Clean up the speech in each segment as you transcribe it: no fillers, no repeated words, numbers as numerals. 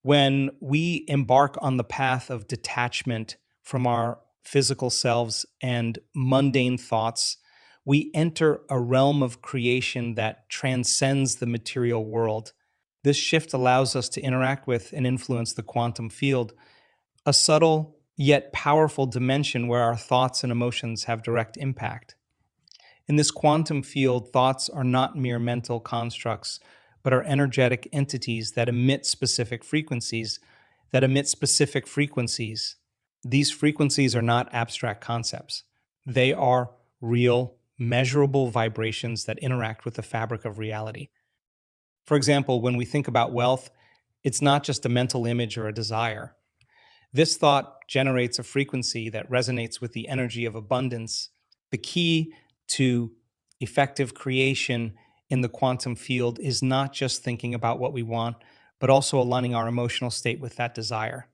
When we embark on the path of detachment from our physical selves and mundane thoughts, we enter a realm of creation that transcends the material world. This shift allows us to interact with and influence the quantum field, a subtle yet powerful dimension where our thoughts and emotions have direct impact. In this quantum field, thoughts are not mere mental constructs, but are energetic entities that emit specific frequencies. These frequencies are not abstract concepts. They are real, measurable vibrations that interact with the fabric of reality. For example, when we think about wealth, it's not just a mental image or a desire. This thought generates a frequency that resonates with the energy of abundance. The key to effective creation in the quantum field is not just thinking about what we want, but also aligning our emotional state with that desire.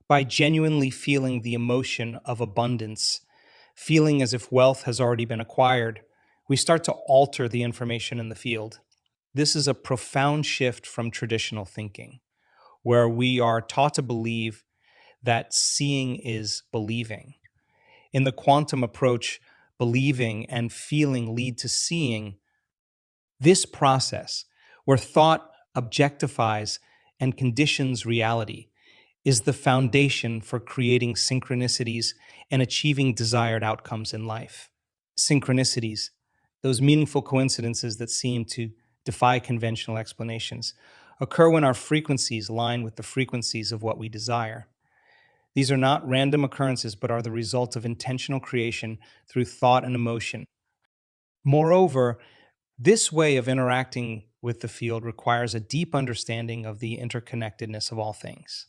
By genuinely feeling the emotion of abundance, feeling as if wealth has already been acquired, we start to alter the information in the field. This is a profound shift from traditional thinking, where we are taught to believe that seeing is believing. In the quantum approach, believing and feeling lead to seeing. This process, where thought objectifies and conditions reality, is the foundation for creating synchronicities and achieving desired outcomes in life. Synchronicities, those meaningful coincidences that seem to defy conventional explanations, occur when our frequencies align with the frequencies of what we desire. These are not random occurrences, but are the result of intentional creation through thought and emotion. Moreover, this way of interacting with the field requires a deep understanding of the interconnectedness of all things.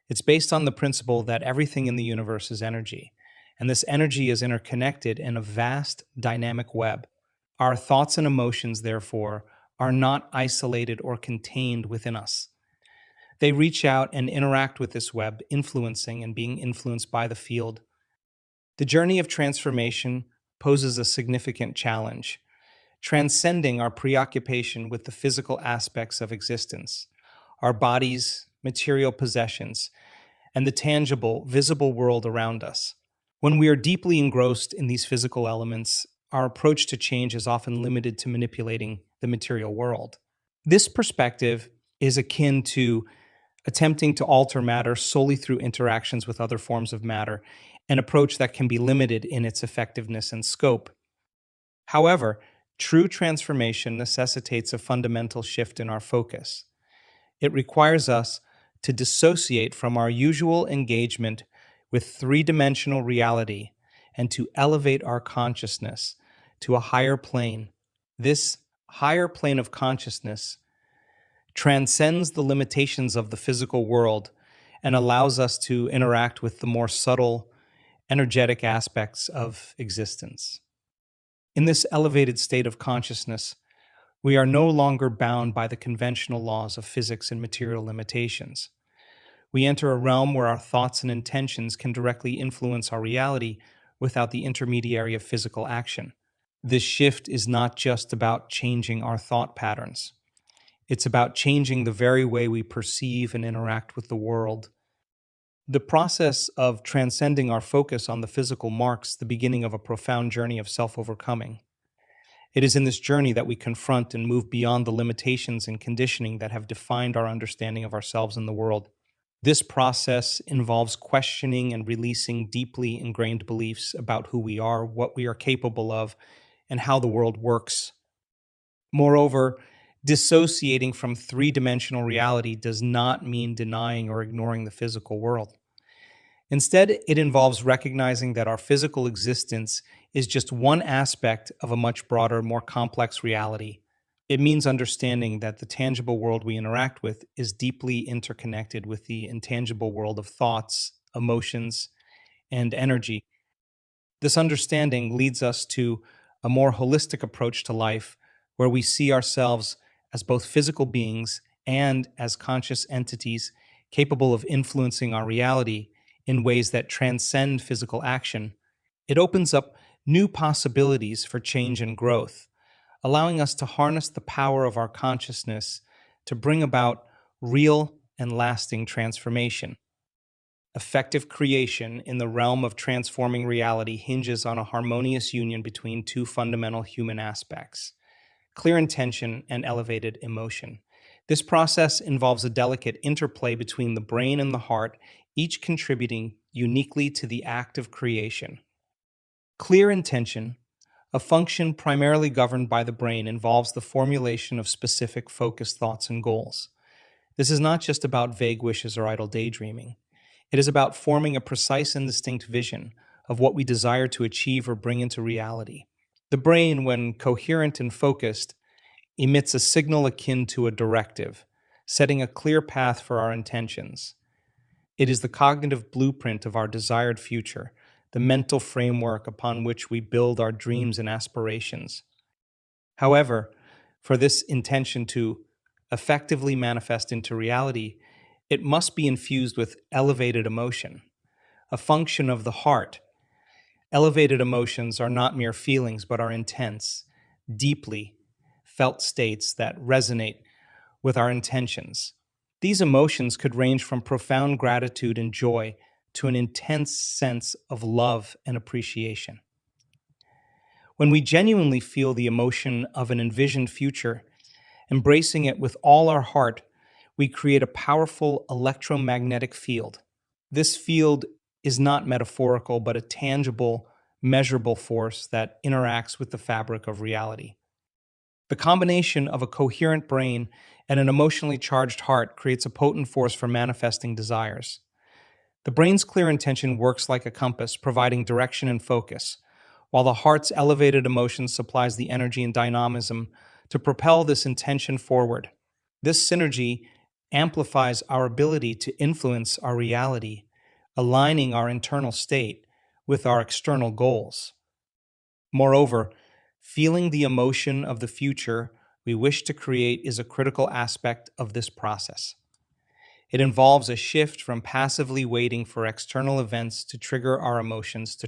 It's based on the principle that everything in the universe is energy, and this energy is interconnected in a vast dynamic web. Our thoughts and emotions, therefore, are not isolated or contained within us. They reach out and interact with this web, influencing and being influenced by the field. The journey of transformation poses a significant challenge, transcending our preoccupation with the physical aspects of existence, our bodies, material possessions, and the tangible, visible world around us. When we are deeply engrossed in these physical elements, our approach to change is often limited to manipulating the material world. This perspective is akin to attempting to alter matter solely through interactions with other forms of matter, an approach that can be limited in its effectiveness and scope. However, true transformation necessitates a fundamental shift in our focus. It requires us to dissociate from our usual engagement with three-dimensional reality and to elevate our consciousness to a higher plane. This higher plane of consciousness transcends the limitations of the physical world and allows us to interact with the more subtle, energetic aspects of existence. In this elevated state of consciousness, we are no longer bound by the conventional laws of physics and material limitations. We enter a realm where our thoughts and intentions can directly influence our reality without the intermediary of physical action. This shift is not just about changing our thought patterns. It's about changing the very way we perceive and interact with the world. The process of transcending our focus on the physical marks the beginning of a profound journey of self-overcoming. It is in this journey that we confront and move beyond the limitations and conditioning that have defined our understanding of ourselves and the world. This process involves questioning and releasing deeply ingrained beliefs about who we are, what we are capable of, and how the world works. Moreover, dissociating from three-dimensional reality does not mean denying or ignoring the physical world. Instead, it involves recognizing that our physical existence is just one aspect of a much broader, more complex reality. It means understanding that the tangible world we interact with is deeply interconnected with the intangible world of thoughts, emotions, and energy. This understanding leads us to a more holistic approach to life, where we see ourselves as both physical beings and as conscious entities capable of influencing our reality in ways that transcend physical action. It opens up new possibilities for change and growth, allowing us to harness the power of our consciousness to bring about real and lasting transformation. Effective creation in the realm of transforming reality hinges on a harmonious union between two fundamental human aspects: clear intention and elevated emotion. This process involves a delicate interplay between the brain and the heart, each contributing uniquely to the act of creation. Clear intention, a function primarily governed by the brain, involves the formulation of specific focused thoughts and goals. This is not just about vague wishes or idle daydreaming. It is about forming a precise and distinct vision of what we desire to achieve or bring into reality. The brain, when coherent and focused, emits a signal akin to a directive, setting a clear path for our intentions. It is the cognitive blueprint of our desired future, the mental framework upon which we build our dreams and aspirations. However, for this intention to effectively manifest into reality, it must be infused with elevated emotion, a function of the heart. Elevated emotions are not mere feelings, but are intense, deeply felt states that resonate with our intentions. These emotions could range from profound gratitude and joy to an intense sense of love and appreciation. When we genuinely feel the emotion of an envisioned future, embracing it with all our heart, we create a powerful electromagnetic field. This field is not metaphorical, but a tangible, measurable force that interacts with the fabric of reality. The combination of a coherent brain and an emotionally charged heart creates a potent force for manifesting desires. The brain's clear intention works like a compass, providing direction and focus, while the heart's elevated emotion supplies the energy and dynamism to propel this intention forward. This synergy amplifies our ability to influence our reality, aligning our internal state with our external goals. Moreover, feeling the emotion of the future we wish to create is a critical aspect of this process. It involves a shift from passively waiting for external events to trigger our emotions, to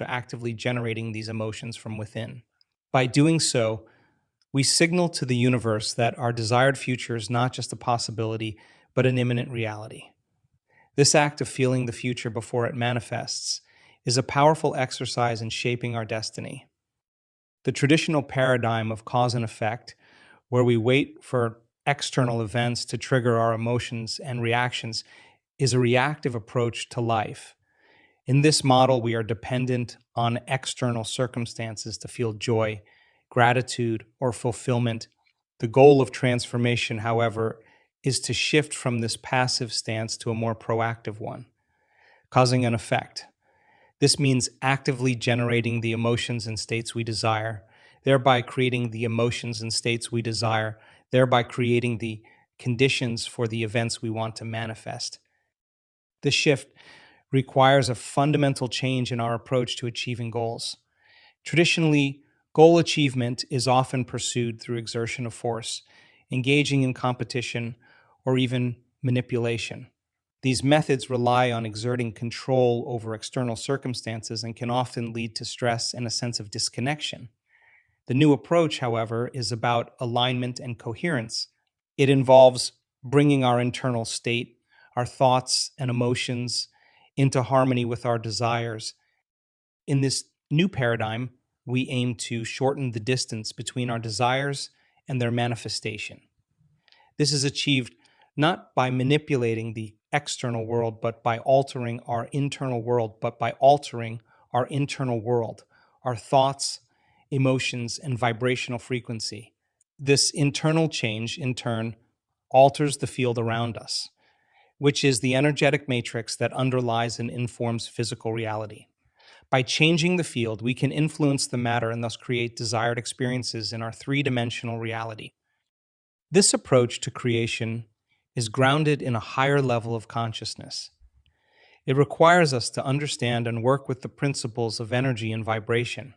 actively generating these emotions from within. By doing so, we signal to the universe that our desired future is not just a possibility, but an imminent reality. This act of feeling the future before it manifests is a powerful exercise in shaping our destiny. The traditional paradigm of cause and effect, where we wait for external events to trigger our emotions and reactions, is a reactive approach to life. In this model, we are dependent on external circumstances to feel joy, gratitude, or fulfillment. The goal of transformation, however, is to shift from this passive stance to a more proactive one, causing an effect. This means actively generating the emotions and states we desire, thereby creating the emotions and states we desire, thereby creating the conditions for the events we want to manifest. This shift requires a fundamental change in our approach to achieving goals. Traditionally, goal achievement is often pursued through exertion of force, engaging in competition, or even manipulation. These methods rely on exerting control over external circumstances and can often lead to stress and a sense of disconnection. The new approach, however, is about alignment and coherence. It involves bringing our internal state, our thoughts and emotions, into harmony with our desires. In this new paradigm, we aim to shorten the distance between our desires and their manifestation. This is achieved not by manipulating the external world, but by altering our internal world, our thoughts, emotions, and vibrational frequency. This internal change, in turn, alters the field around us, which is the energetic matrix that underlies and informs physical reality. By changing the field, we can influence the matter and thus create desired experiences in our three-dimensional reality. This approach to creation is grounded in a higher level of consciousness. It requires us to understand and work with the principles of energy and vibration.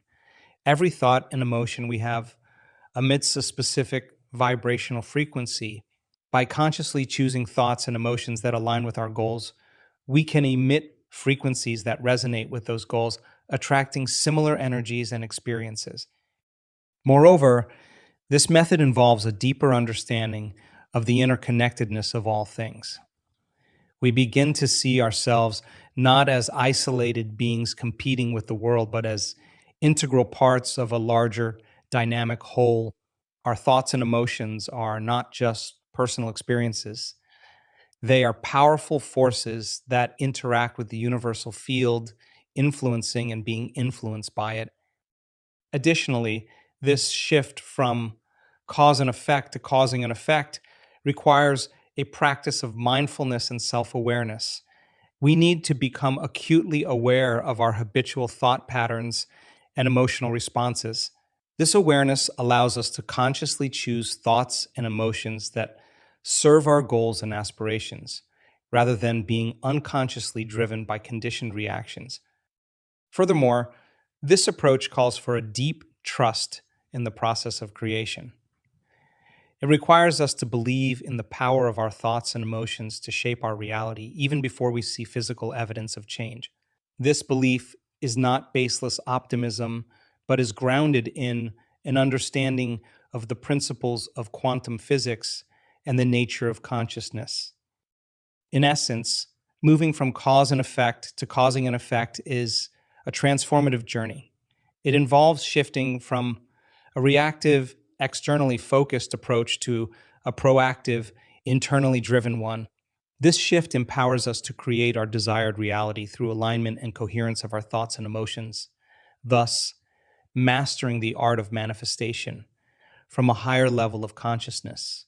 Every thought and emotion we have emits a specific vibrational frequency. By consciously choosing thoughts and emotions that align with our goals, we can emit frequencies that resonate with those goals, attracting similar energies and experiences. Moreover, this method involves a deeper understanding of the interconnectedness of all things. We begin to see ourselves not as isolated beings competing with the world, but as integral parts of a larger dynamic whole. Our thoughts and emotions are not just personal experiences, they are powerful forces that interact with the universal field, influencing and being influenced by it. Additionally, this shift from cause and effect to causing an effect requires a practice of mindfulness and self awareness. We need to become acutely aware of our habitual thought patterns and emotional responses. This awareness allows us to consciously choose thoughts and emotions that serve our goals and aspirations, rather than being unconsciously driven by conditioned reactions. Furthermore, this approach calls for a deep trust in the process of creation. It requires us to believe in the power of our thoughts and emotions to shape our reality, even before we see physical evidence of change. This belief is not baseless optimism, but is grounded in an understanding of the principles of quantum physics and the nature of consciousness. In essence, moving from cause and effect to causing an effect is a transformative journey. It involves shifting from a reactive, externally focused approach to a proactive, internally driven one. This shift empowers us to create our desired reality through alignment and coherence of our thoughts and emotions, thus, mastering the art of manifestation from a higher level of consciousness.